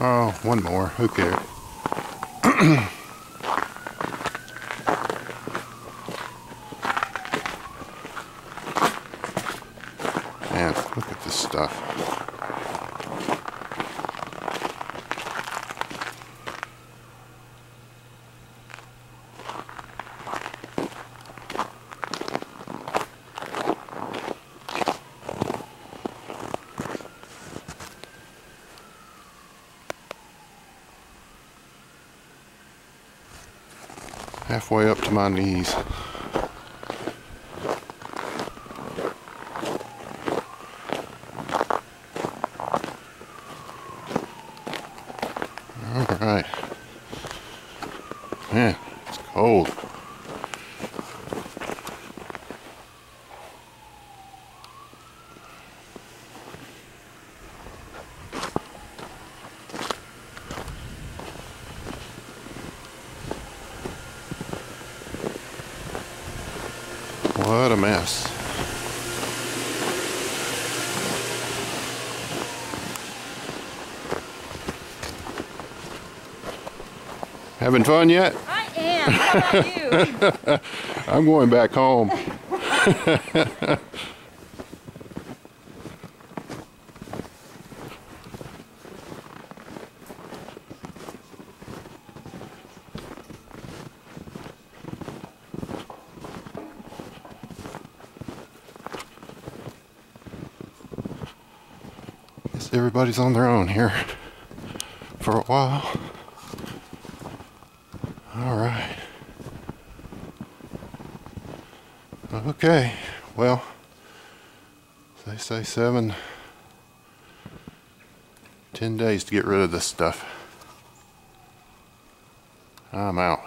Oh, one more. Who cares? Man, look at this stuff. Halfway up to my knees. All right. Man, it's cold. What a mess. Having fun yet? I am. How about you? I'm going back home. Guess everybody's on their own here for a while. All right. Okay. Well, they say 7-10 days to get rid of this stuff. I'm out.